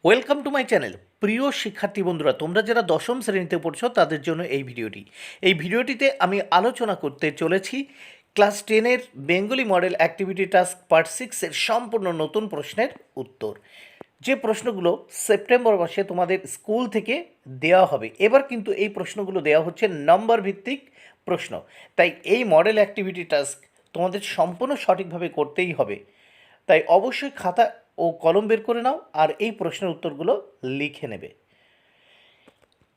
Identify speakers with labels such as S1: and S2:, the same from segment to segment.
S1: Welcome to my channel. প্রিয় শিক্ষার্থী বন্ধুরা, তোমরা যারা দশম শ্রেণীতে পড়ছো তাদের জন্য এই ভিডিওটিতে আমি আলোচনা করতে চলেছি ক্লাস 10-এর Bengali model activity task part 6-এর সম্পূর্ণ নতুন প্রশ্নের উত্তর, যে প্রশ্নগুলো সেপ্টেম্বর মাসে তোমাদের স্কুল থেকে দেওয়া হবে। এবার কিন্তু এই প্রশ্নগুলো দেওয়া হচ্ছে নম্বর ভিত্তিক প্রশ্ন, তাই এই মডেল অ্যাক্টিভিটি টাস্ক তোমাদের সম্পূর্ণ সঠিকভাবে করতেই হবে। তাই অবশ্যই খাতা ও কলম বের করে নাও আর এই প্রশ্নের উত্তরগুলো লিখে নেবে।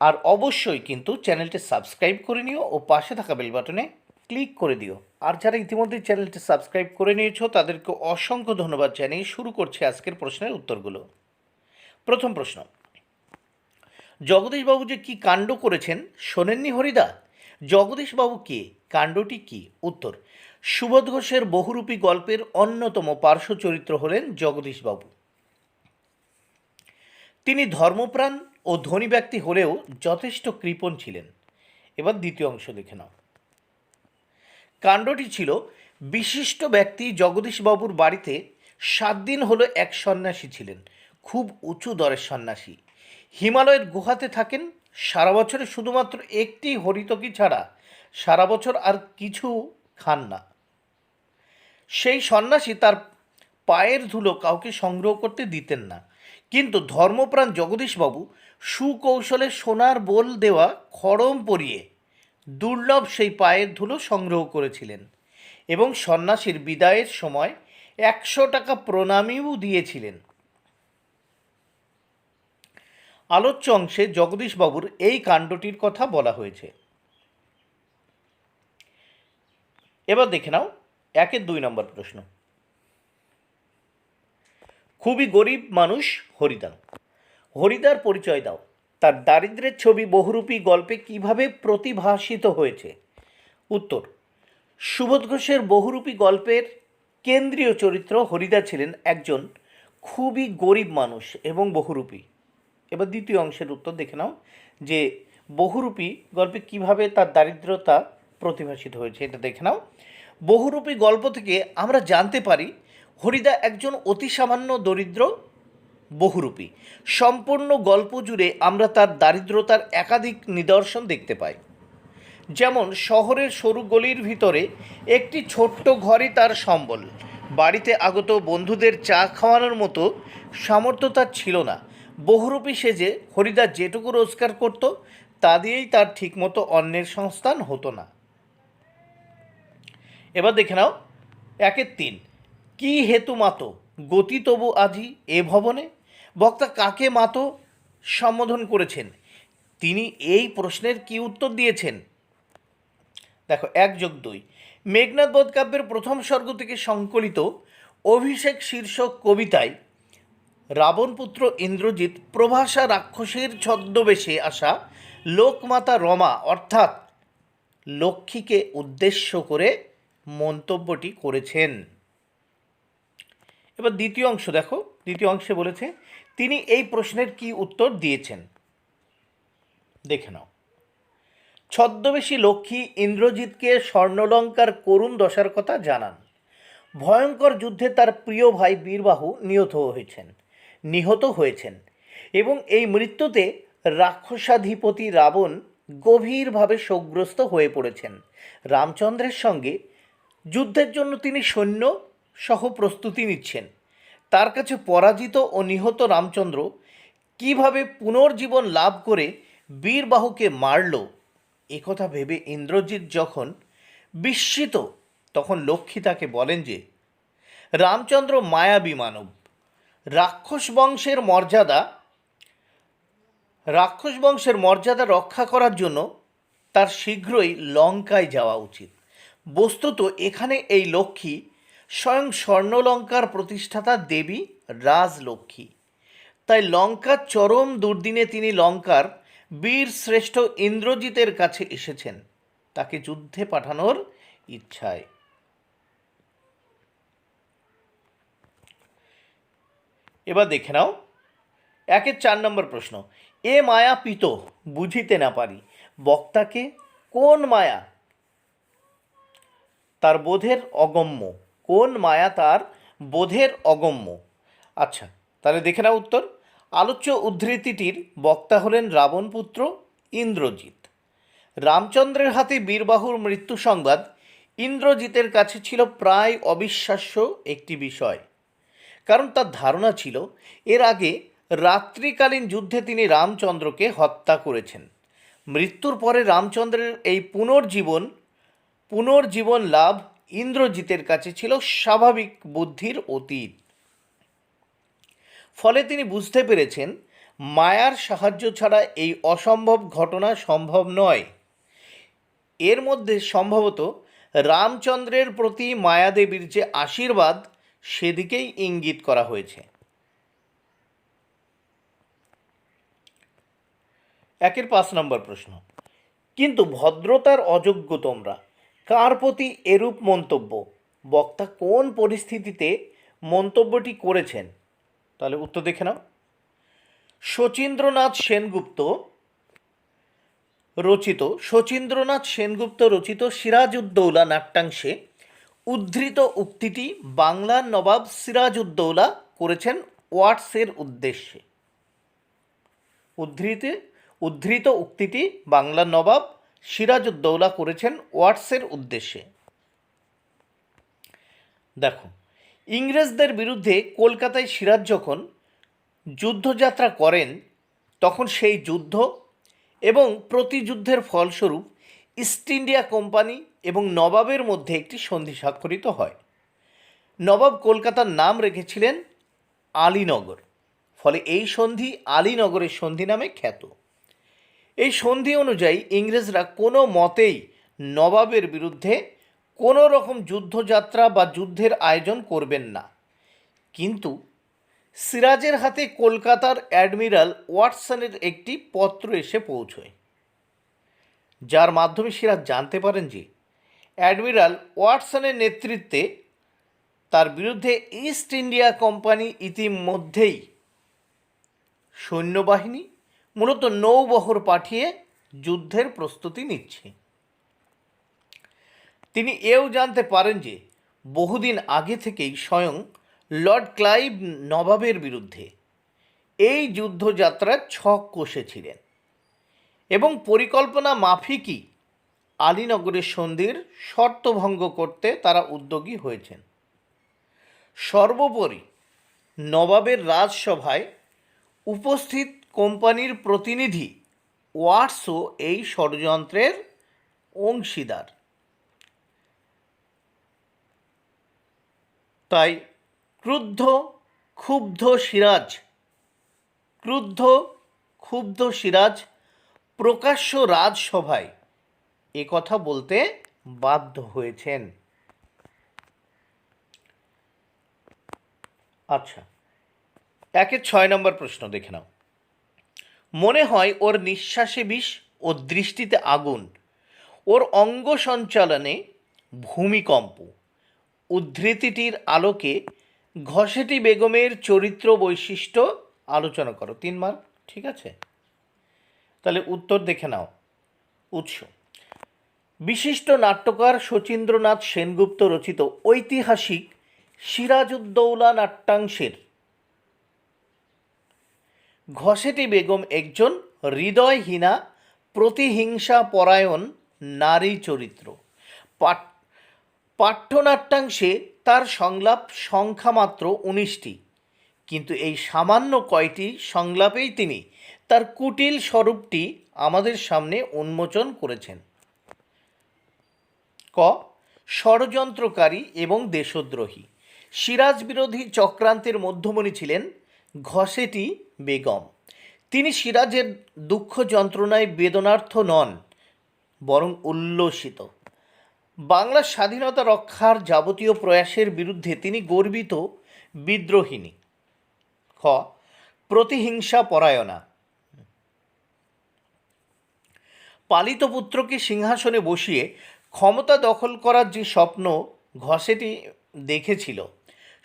S1: আর অবশ্যই কিন্তু চ্যানেলটি সাবস্ক্রাইব করে নিও ও পাশে থাকা বেল বাটনে ক্লিক করে দিও। আর যারা ইতিমধ্যে চ্যানেলটি সাবস্ক্রাইব করে নিয়েছো তাদেরকে অসংখ্য ধন্যবাদ জানিয়ে শুরু করছি আজকের প্রশ্নের উত্তরগুলো। প্রথম প্রশ্ন, জগদীশবাবু যে কী কাণ্ড করেছেন শোনেননি হরিদা? জগদীশবাবু কে, কাণ্ডটি কী? উত্তর, সুবোধ ঘোষের বহুরূপী গল্পের অন্যতম পার্শ্ব চরিত্র হলেন জগদীশবাবু। তিনি ধর্মপ্রাণ ও ধনী ব্যক্তি হলেও যথেষ্ট কৃপণ ছিলেন। এবার দ্বিতীয় অংশ দেখে নাও। কাণ্ডটি ছিল, বিশিষ্ট ব্যক্তি জগদীশবাবুর বাড়িতে 7 দিন হলো এক সন্ন্যাসী ছিলেন, খুব উঁচু দরের সন্ন্যাসী। হিমালয়ের গুহাতে থাকেন, সারা বছরে শুধুমাত্র একটি হরিতকি ছাড়া সারা বছর আর কিছু খান না। সেই সন্ন্যাসী তার পায়ের ধুলো কাউকে সংগ্রহ করতে দিতেন না, কিন্তু ধর্মপ্রাণ জগদীশবাবু সুকৌশলে সোনার বোল দেওয়া খড়ম পরিয়ে দুর্লভ সেই পায়ের ধুলো সংগ্রহ করেছিলেন এবং সন্ন্যাসীর বিদায়ের সময় 100 টাকা প্রণামীও দিয়েছিলেন। আলোচ্য অংশে জগদীশবাবুর এই কাণ্ডটির কথা বলা হয়েছে। এবার দেখে নাও 1-2 নম্বর প্রশ্ন। খুবই গরিব মানুষ হরিদা। হরিদার পরিচয় দাও। তার দারিদ্র্যের ছবি বহুরূপী গল্পে কিভাবে প্রতিভাসিত হয়েছে? উত্তর, সুবোধ ঘোষের বহুরূপী গল্পের কেন্দ্রীয় চরিত্র হরিদা ছিলেন একজন খুবই গরিব মানুষ এবং বহুরূপী। এবার দ্বিতীয় অংশের উত্তর দেখে নাও যে বহুরূপী গল্পে কিভাবে তার দারিদ্রতা প্রতিভাসিত হয়েছে, এটা দেখে নাও। বহুরূপী গল্প থেকে আমরা জানতে পারি হরিদা একজন অতি সামান্য দরিদ্র বহুরূপী। সম্পূর্ণ গল্প জুড়ে আমরা তার দারিদ্রতার একাধিক নিদর্শন দেখতে পাই। যেমন শহরের সরু গলির ভিতরে একটি ছোট্ট ঘরই তার সম্বল। বাড়িতে আগত বন্ধুদের চা খাওয়ানোর মতো সামর্থ্য তার ছিল না। বহুরূপী সেজে হরিদা যেটুকু রোজগার করত তা দিয়েই তার ঠিকমতো অন্নের সংস্থান হতো না। এবার দেখে নাও 1-3। কি হেতু মাতো গতি তবু আজি এ ভবনে? বক্তা কাকে মাতো সম্বোধন করেছেন? তিনি এই প্রশ্নের কি উত্তর দিয়েছেন? দেখো 1+2। মেঘনাদ বধ কাব্যের প্রথম স্বর্গ থেকে সংকলিত অভিষেক শীর্ষক কবিতায় রাবণপুত্র ইন্দ্রজিৎ প্রভাসা রাক্ষসীর ছদ্মবেশে আসা লোকমাতা রমা অর্থাৎ লক্ষ্মীকে উদ্দেশ্য করে মন্তব্যটি করেছেন। এবার দ্বিতীয় অংশ দেখো। দ্বিতীয় অংশে বলেছে তিনি এই প্রশ্নের কি উত্তর দিয়েছেন, দেখে নাও। ছদ্মবেশী লক্ষ্মী ইন্দ্রজিৎকে স্বর্ণলঙ্কার করুণ দশার কথা জানান। ভয়ঙ্কর যুদ্ধে তার প্রিয় ভাই বীরবাহু নিহত হয়েছেন এবং এই মৃত্যুতে রাক্ষসাধিপতি রাবণ গভীরভাবে শোকগ্রস্ত হয়ে পড়েছেন। রামচন্দ্রের সঙ্গে যুদ্ধের জন্য তিনি সৈন্য সহ প্রস্তুতি নিচ্ছেন। তার কাছে পরাজিত ও নিহত রামচন্দ্র কিভাবে পুনর্জীবন লাভ করে বীরবাহুকে মারল একথা ভেবে ইন্দ্রজিৎ যখন বিস্মিত, তখন লক্ষ্মী তাকে বলেন যে রামচন্দ্র মায়াবী মানব, রাক্ষস বংশের মর্যাদা রক্ষা করার জন্য তার শীঘ্রই লঙ্কায় যাওয়া উচিত। বস্তুত এখানে এই লক্ষ্মী স্বয়ং স্বর্ণলঙ্কার প্রতিষ্ঠাতা দেবী রাজলক্ষ্মী। তাই লঙ্কার চরম দুর্দিনে তিনি লঙ্কার বীর শ্রেষ্ঠ ইন্দ্রজিতের কাছে এসেছেন তাকে যুদ্ধে পাঠানোর ইচ্ছায়। এবার দেখে নাও 1-4 নম্বর প্রশ্ন। এ মায়া পিত বুঝিতে না পারি, বক্তাকে কোন মায়া তার বোধের অগম্য? কোন মায়া তার বোধের অগম্য? আচ্ছা, তাহলে দেখে নাও উত্তর। আলোচ্য উদ্ধৃতিটির বক্তা হলেন রাবণপুত্র ইন্দ্রজিৎ। রামচন্দ্রের হাতে বীরবাহুর মৃত্যু সংবাদ ইন্দ্রজিতের কাছে ছিল প্রায় অবিশ্বাস্য একটি বিষয়, কারণ তার ধারণা ছিল এর আগে রাত্রিকালীন যুদ্ধে তিনি রামচন্দ্রকে হত্যা করেছেন। মৃত্যুর পরে রামচন্দ্রের এই পুনর্জীবন লাভ ইন্দ্রজিতের কাছে ছিল স্বাভাবিক বুদ্ধির অতীত। ফলে তিনি বুঝতে পেরেছেন মায়ার সাহায্য ছাড়া এই অসম্ভব ঘটনা সম্ভব নয়। এর মধ্যে সম্ভবত রামচন্দ্রের প্রতি মায়াদেবীর যে আশীর্বাদ সেদিকেই ইঙ্গিত করা হয়েছে। 5 নম্বর প্রশ্ন, কিন্তু ভদ্রতার অযোগ্য তোমরা, কার প্রতি এরূপ মন্তব্য? বক্তা কোন পরিস্থিতিতে মন্তব্যটি করেছেন? তাহলে উত্তর দেখে নাও। শচীন্দ্রনাথ সেনগুপ্ত রচিত সিরাজউদ্দৌলা নাট্যাংশে উদ্ধৃত উক্তিটি বাংলার নবাব সিরাজউদ্দৌলা করেছেন ওয়াটসের উদ্দেশ্যে। উদ্ধৃত উক্তিটি বাংলার নবাব সিরাজউদ্দৌলা করেছেন ওয়াটসের উদ্দেশ্যে। দেখো, ইংরেজদের বিরুদ্ধে কলকাতায় সিরাজ যখন যুদ্ধযাত্রা করেন, তখন সেই যুদ্ধ এবং প্রতিযুদ্ধের ফলস্বরূপ ইস্ট ইন্ডিয়া কোম্পানি এবং নবাবের মধ্যে একটি সন্ধি স্বাক্ষরিত হয়। নবাব কলকাতার নাম রেখেছিলেন আলীনগর, ফলে এই সন্ধি আলীনগরের সন্ধি নামে খ্যাত। এই সন্ধি অনুযায়ী ইংরেজরা কোনো মতেই নবাবের বিরুদ্ধে কোনো রকম যুদ্ধযাত্রা বা যুদ্ধের আয়োজন করবেন না। কিন্তু সিরাজের হাতে কলকাতার অ্যাডমিরাল ওয়াটসনের একটি পত্র এসে পৌঁছয়, যার মাধ্যমে সিরাজ জানতে পারেন যে অ্যাডমিরাল ওয়াটসনের নেতৃত্বে তার বিরুদ্ধে ইস্ট ইন্ডিয়া কোম্পানি ইতিমধ্যেই সৈন্যবাহিনী, মূলত নৌবহর পাঠিয়ে যুদ্ধের প্রস্তুতি নিচ্ছে। তিনি এও জানতে পারেন যে বহুদিন আগে থেকেই স্বয়ং লর্ড ক্লাইভ নবাবের বিরুদ্ধে এই যুদ্ধযাত্রার ছক কষেছিলেন এবং পরিকল্পনা মাফিকই আলীনগরের সন্ধির শর্তভঙ্গ করতে তারা উদ্যোগী হয়েছেন। সর্বোপরি নবাবের রাজসভায় উপস্থিত কোম্পানির প্রতিনিধি ওয়াটসও এই ষড়যন্ত্রের অংশীদার। তাই ক্ষুব্ধ সিরাজ প্রকাশ্য রাজসভায় কথা বলতে বাধ্য হয়েছেন। আচ্ছা, 6 নম্বর প্রশ্ন দেখে নাও। মনে হয় ওর নিঃশ্বাসে বিষ, ওর দৃষ্টিতে আগুন, ওর অঙ্গ সঞ্চালনে ভূমিকম্প। উদ্ধৃতিটির আলোকে ঘসেটি বেগমের চরিত্র বৈশিষ্ট্য আলোচনা করো। 3 মার্ক, ঠিক আছে? তাহলে উত্তর দেখে নাও। উৎস: বিশিষ্ট নাট্যকার শচীন্দ্রনাথ সেনগুপ্ত রচিত ঐতিহাসিক সিরাজউদ্দৌলা নাট্যাংশের ঘসেটি বেগম একজন হৃদয়হীনা, প্রতিহিংসা পরায়ণ নারী চরিত্র। পাঠ্যনাট্যাংশে তার সংলাপ সংখ্যা মাত্র 19টি, কিন্তু এই সামান্য কয়টি সংলাপেই তিনি তার কুটিল স্বরূপটি আমাদের সামনে উন্মোচন করেছেন। ক. ষড়যন্ত্রকারী এবং দেশদ্রোহী। সিরাজ বিরোধী চক্রান্তের মধ্যমণি ছিলেন ঘসেটি বেগম। তিনি সিরাজের দুঃখ যন্ত্রণায় বেদনার্থ নন, বরং উল্লসিত। বাংলার স্বাধীনতা রক্ষার যাবতীয় প্রয়াসের বিরুদ্ধে তিনি গর্বিত বিদ্রোহিনী। খ. প্রতিহিংসা পরায়ণা। পালিত পুত্রকে সিংহাসনে বসিয়ে ক্ষমতা দখল করার যে স্বপ্ন ঘসেটি দেখেছিল,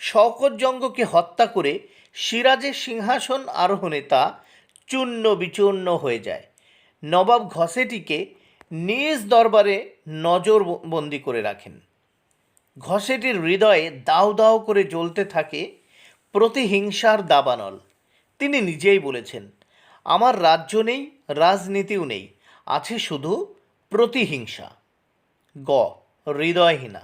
S1: শওকতজঙ্গকে হত্যা করে সিরাজের সিংহাসন আরোহণে তা চূর্ণ বিচূর্ণ হয়ে যায়। নবাব ঘসেটিকে নিজ দরবারে নজরবন্দি করে রাখেন। ঘসেটির হৃদয়ে দাউ দাউ করে জ্বলতে থাকে প্রতিহিংসার দাবানল। তিনি নিজেই বলেছেন, আমার রাজ্য নেই, রাজনীতিও নেই, আছে শুধু প্রতিহিংসা। গ. হৃদয়হীনা।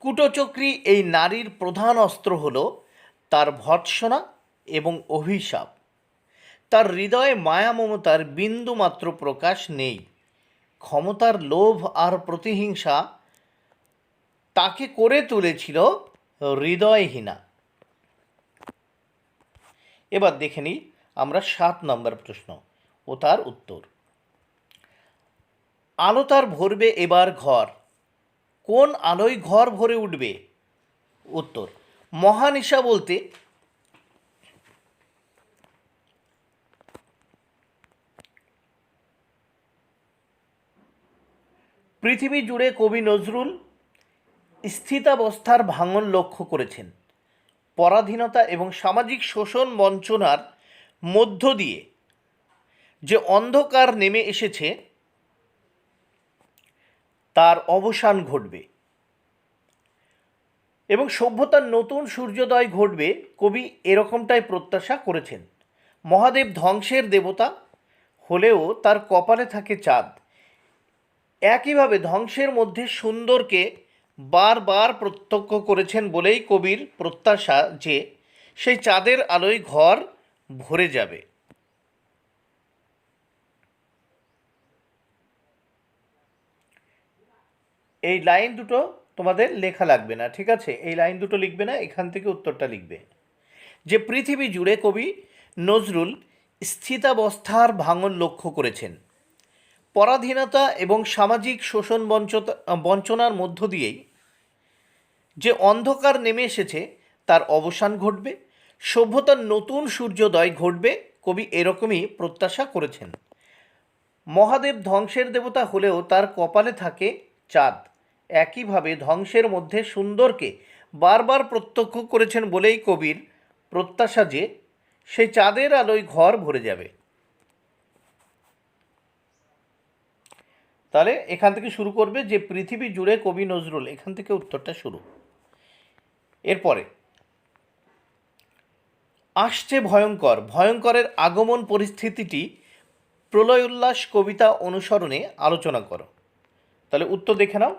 S1: কূটচক্রী এই নারীর প্রধান অস্ত্র হল তার ভর্ৎসনা এবং অভিশাপ। তার হৃদয়ে মায়া মমতার বিন্দু মাত্র প্রকাশ নেই। ক্ষমতার লোভ আর প্রতিহিংসা তাকে করে তুলেছিল হৃদয়হীনা। এবার দেখে নিই আমরা 7 নম্বর প্রশ্ন ও তার উত্তর। আলো তার ভরবে এবার ঘর, কোন আলোয় ঘর ভরে উঠবে? উত্তর, মহানিশা বলতে পৃথিবী জুড়ে কবি নজরুল স্থিতাবস্থার ভাঙন লক্ষ্য করেছেন। পরাধীনতা এবং সামাজিক শোষণ বঞ্চনার মধ্য দিয়ে যে অন্ধকার নেমে এসেছে তার অবসান ঘটবে এবং সভ্যতার নতুন সূর্যোদয় ঘটবে, কবি এরকমটাই প্রত্যাশা করেছেন। মহাদেব ধ্বংসের দেবতা হলেও তার কপালে থাকে চাঁদ। একইভাবে ধ্বংসের মধ্যে সুন্দরকে বারবার প্রত্যক্ষ করেছেন বলেই কবির প্রত্যাশা যে সেই চাঁদের আলোয় ঘর ভরে যাবে। এই লাইন দুটো তোমাদের লেখা লাগবে না, ঠিক আছে? এই লাইন দুটো লিখবে না, এখান থেকে উত্তরটা লিখবে যে পৃথিবী জুড়ে কবি নজরুল স্থিতাবস্থার ভাঙন লক্ষ্য করেছেন। পরাধীনতা এবং সামাজিক শোষণ বঞ্চনার মধ্য দিয়েই যে অন্ধকার নেমে এসেছে তার অবসান ঘটবে, সভ্যতার নতুন সূর্যোদয় ঘটবে, কবি এরকমই প্রত্যাশা করেছেন। মহাদেব ধ্বংসের দেবতা হলেও তার কপালে থাকে চাঁদ। একইভাবে ধ্বংসের মধ্যে সুন্দরকে বারবার প্রত্যক্ষ করেছেন বলেই কবির প্রত্যাশা যে সেই চাঁদের আলোয় ঘর ভরে যাবে। তাহলে এখান থেকে শুরু করবে যে পৃথিবী জুড়ে কবি নজরুল, এখান থেকে উত্তরটা শুরু। এরপরে আসছে ভয়ঙ্কর, ভয়ঙ্করের আগমন পরিস্থিতিটি প্রলয় উল্লাস কবিতা অনুসরণে আলোচনা করো। তাহলে উত্তর দেখে নাও।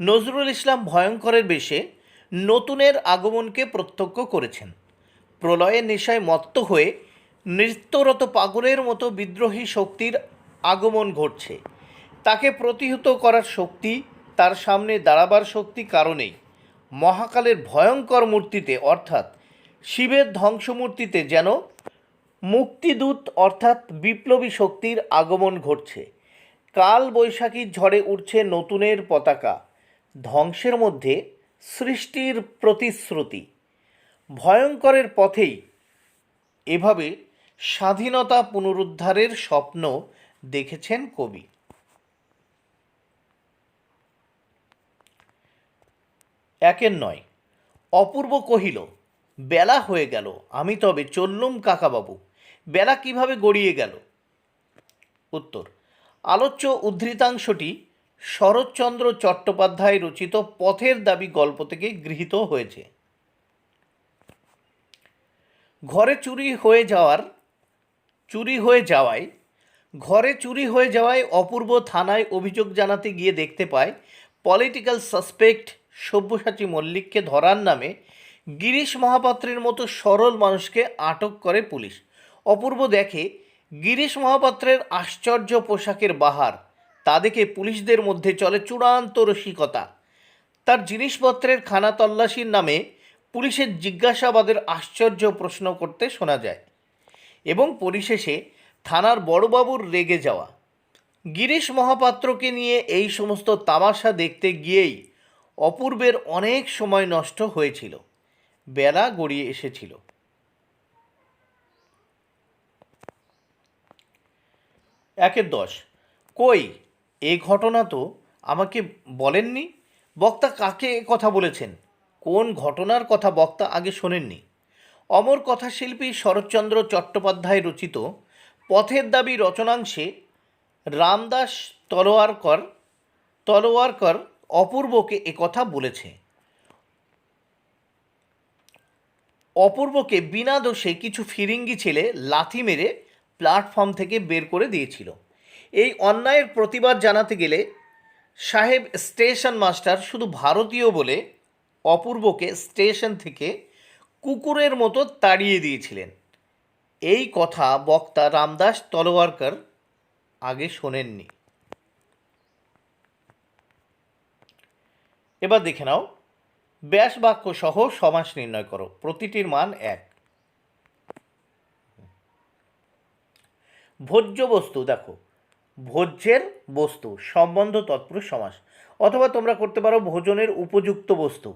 S1: নজরুল ইসলাম ভয়ঙ্করের বেশে নতুনের আগমনকে প্রত্যক্ষ করেছেন। প্রলয়ের নেশায় মত্ত হয়ে নৃত্যরত পাগলের মতো বিদ্রোহী শক্তির আগমন ঘটছে। তাকে প্রতিহত করার শক্তি, তার সামনে দাঁড়াবার শক্তি কারণেই মহাকালের ভয়ঙ্কর মূর্তিতে অর্থাৎ শিবের ধ্বংসমূর্তিতে যেন মুক্তিদূত অর্থাৎ বিপ্লবী শক্তির আগমন ঘটছে। কাল বৈশাখীর ঝড়ে উঠছে নতুনের পতাকা, ধ্বংসের মধ্যে সৃষ্টির প্রতিশ্রুতি। ভয়ঙ্করের পথেই এভাবে স্বাধীনতা পুনরুদ্ধারের স্বপ্ন দেখেছেন কবি। 1-9 অপূর্ব কহিল, বেলা হয়ে গেল, আমি তবে চললুম কাকাবাবু। বেলা কিভাবে গড়িয়ে গেল? উত্তর, আলোচ্য উদ্ধৃতাংশটি শরৎচন্দ্র চট্টোপাধ্যায় রচিত পথের দাবি গল্প থেকে গৃহীত হয়েছে। ঘরে চুরি হয়ে যাওয়ায় অপূর্ব থানায় অভিযোগ জানাতে গিয়ে দেখতে পায় পলিটিক্যাল সাসপেক্ট সব্যসাচী মল্লিককে ধরার নামে গিরিশ মহাপাত্রের মতো সরল মানুষকে আটক করে পুলিশ। অপূর্ব দেখে গিরিশ মহাপাত্রের আশ্চর্য পোশাকের বাহার, তা দেখে পুলিশদের মধ্যে চলে চূড়ান্ত রসিকতা। তার জিনিসপত্রের খানা তল্লাশির নামে পুলিশের জিজ্ঞাসাবাদের আশ্চর্য প্রশ্ন করতে শোনা যায় এবং পরিশেষে থানার বড়বাবুর রেগে যাওয়া। গিরিশ মহাপাত্রকে নিয়ে এই সমস্ত তামাশা দেখতে গিয়েই অপূর্বের অনেক সময় নষ্ট হয়েছিল। বেলা গড়িয়ে এসেছিল। 1-10 কই, এ ঘটনা তো আমাকে বলেননি। বক্তা কাকে কথা বলেছেন? কোন ঘটনার কথা বক্তা আগে শোনেননি? অমর কথাশিল্পী শরৎচন্দ্র চট্টোপাধ্যায় রচিত পথের দাবি রচনাংশে রামদাস তলোয়ারকর অপূর্বকে একথা বলেছে। অপূর্বকে বিনা দোষে কিছু ফিরিঙ্গি ছেলে লাথি মেরে প্ল্যাটফর্ম থেকে বের করে দিয়েছিল। এই অন্যায়ের প্রতিবাদ জানাতে গেলে সাহেব স্টেশন মাস্টার শুধু ভারতীয় বলে অপূর্বকে স্টেশন থেকে কুকুরের মতো তাড়িয়ে দিয়েছিলেন। এই কথা বক্তা রামদাস তলওয়ারকর আগে শোনেননি। এবার দেখে নাও, ব্যাস বাক্য সহ সমাস নির্ণয় করো, প্রতিটির মান 1। ভোজ্য বস্তু, দেখো ভোজ্যের বস্তু সম্বন্ধ তৎপুরুষ সমাস, অথবা তোমরা করতে পারো ভোজনের উপযুক্ত বস্তু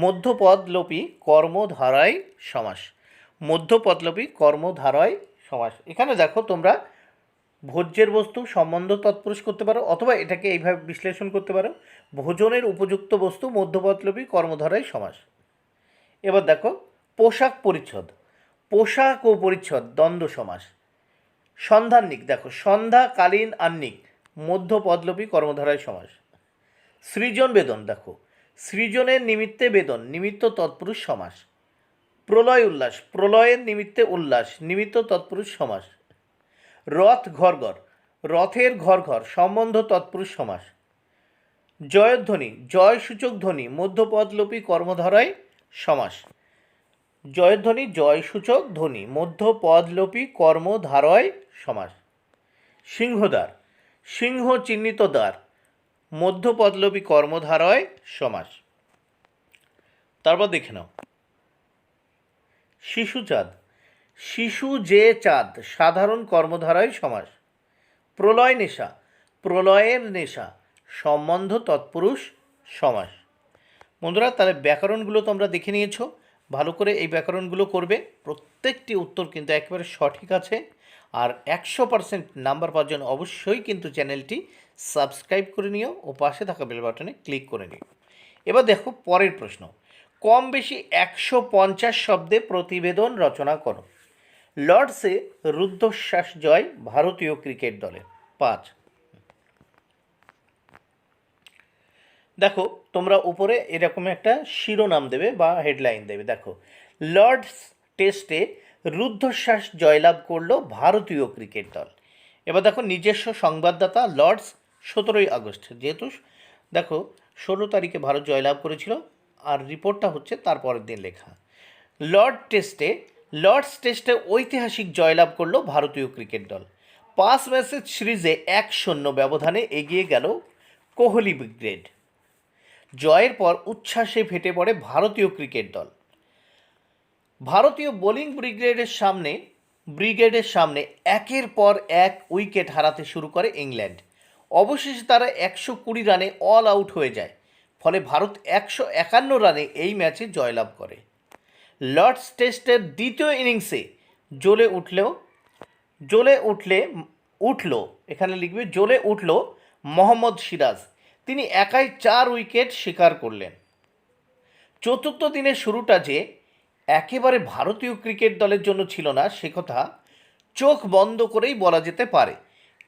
S1: মধ্যপদলোপী কর্মধারায় সমাস। মধ্যপদলোপী কর্মধারায় সমাস। এখানে দেখো তোমরা ভোজ্যের বস্তু সম্বন্ধ তৎপুরুষ করতে পারো, অথবা এটাকে এইভাবে বিশ্লেষণ করতে পারো, ভোজনের উপযুক্ত বস্তু মধ্যপদলোপী কর্মধারায় সমাস। এবার দেখো পোশাক পরিচ্ছদ, পোশাক ও পরিচ্ছদ দ্বন্দ্ব সমাস। সন্ধ্যান্নিক, দেখো সন্ধ্যাকালীন আহ্নিক মধ্যপদলোপী কর্মধারায় সমাস। সৃজন বেদন, দেখো সৃজনের নিমিত্তে বেদন নিমিত্ত তৎপুরুষ সমাস। প্রলয় উল্লাস, প্রলয়ের নিমিত্তে উল্লাস নিমিত্ত তৎপুরুষ সমাস। রথ ঘরঘর, রথের ঘরঘর সম্বন্ধ তৎপুরুষ সমাস। জয়ধ্বনি, জয়সূচক ধ্বনি মধ্যপদলোপী কর্মধারায় সমাস। জয়ধ্বনি জয়সূচক ধ্বনি মধ্যপদলোপী কর্মধারয় সমাস। সিংহদ্বার, সিংহ চিহ্নিত দ্বার মধ্যপদলোপী কর্মধারয় সমাস। তারপর দেখে নাও শিশুচাঁদ, শিশু যে চাঁদ সাধারণ কর্মধারয় সমাস। প্রলয় নেশা, প্রলয়ের নেশা সম্বন্ধ তৎপুরুষ সমাস। বন্ধুরা, তাহলে ব্যাকরণগুলো তোমরা দেখে নিয়েছো, ভালো করে এই ব্যাকরণগুলো করবে। প্রত্যেকটি উত্তর কিন্তু একেবারে সঠিক আছে। আর 100% নাম্বার পাওয়ার জন্য অবশ্যই কিন্তু চ্যানেলটি সাবস্ক্রাইব করে নিও ও পাশে থাকা বেল বাটনে ক্লিক করে নিও। এবার দেখো পরের প্রশ্ন, কম বেশি 150 শব্দে প্রতিবেদন রচনা করো। লর্ডসে রুদ্ধশ্বাস জয় ভারতীয় ক্রিকেট দলের। 5। দেখো তোমরা উপরে এরকম একটা শিরোনাম দেবে বা হেডলাইন দেবে। দেখো লর্ডস টেস্টে রুদ্ধশ্বাস জয়লাভ করলো ভারতীয় ক্রিকেট দল। এবার দেখো নিজস্ব সংবাদদাতা লর্ডস 17ই আগস্ট, যেহেতু দেখো 16 তারিখে ভারত জয়লাভ করেছিল আর রিপোর্টটা হচ্ছে তারপরের দিন লেখা। লর্ডস টেস্টে ঐতিহাসিক জয়লাভ করলো ভারতীয় ক্রিকেট দল। 5 ম্যাচের সিরিজে 1-0 ব্যবধানে এগিয়ে গেল কোহলি ব্রিগেড। জয়ের পর উচ্ছ্বাসে ফেটে পড়ে ভারতীয় ক্রিকেট দল। ভারতীয় বোলিং ব্রিগেডের সামনে একের পর এক উইকেট হারাতে শুরু করে ইংল্যান্ড। অবশেষে তারা 120 রানে অল আউট হয়ে যায়, ফলে ভারত 151 রানে এই ম্যাচে জয়লাভ করে। লর্ডস টেস্টের দ্বিতীয় ইনিংসে জ্বলে উঠল মোহাম্মদ সিরাজ। তিনি একাই 4 উইকেট শিকার করলেন। চতুর্থ দিনের শুরুটা যে একেবারে ভারতীয় ক্রিকেট দলের জন্য ছিল না সে কথা চোখ বন্ধ করেই বলা যেতে পারে,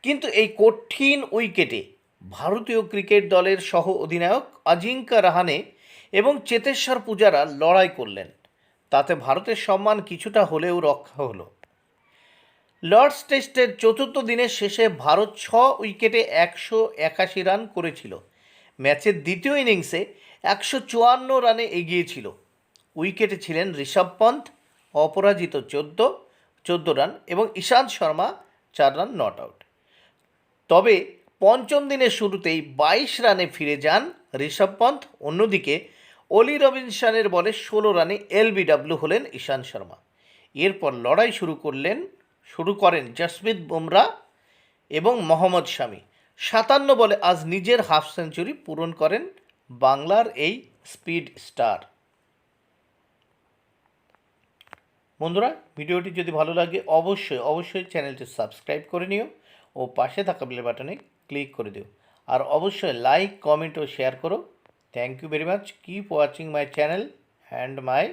S1: কিন্তু এই কঠিন উইকেটে ভারতীয় ক্রিকেট দলের সহ অধিনায়ক অজিঙ্কা রাহানে এবং চেতেশ্বর পূজারা লড়াই করলেন। তাতে ভারতের সম্মান কিছুটা হলেও রক্ষা হলো। লর্ডস টেস্টের চতুর্থ দিনের শেষে ভারত 6 উইকেটে 181 রান করেছিল। ম্যাচের দ্বিতীয় ইনিংসে 154 রানে এগিয়েছিল। উইকেটে ছিলেন ঋষভ পন্থ, অপরাজিত 14 রান এবং Ishant Sharma 4 run not out. তবে পঞ্চম দিনের শুরুতেই 22 রানে ফিরে যান ঋষভ পন্থ। অন্যদিকে অলি রবিনসনের বলে 16 রানে এলবিডব্লিউ হলেন ইশান্ত শর্মা। এরপর লড়াই শুরু করেন জসপ্রীত বুমরা এবং মোহাম্মদ শামি। 57 বলে আজ নিজের হাফ সেঞ্চুরি পূরণ করেন বাংলার এই স্পিড স্টার। বন্ধুরা, ভিডিওটি যদি ভালো লাগে অবশ্যই চ্যানেলটি সাবস্ক্রাইব করে নিও ও পাশে থাকা বেল বাটনে ক্লিক করে দিও। আর অবশ্যই লাইক, কমেন্ট ও শেয়ার করো। Thank you very much. Keep watching my channel and my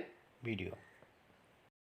S1: video.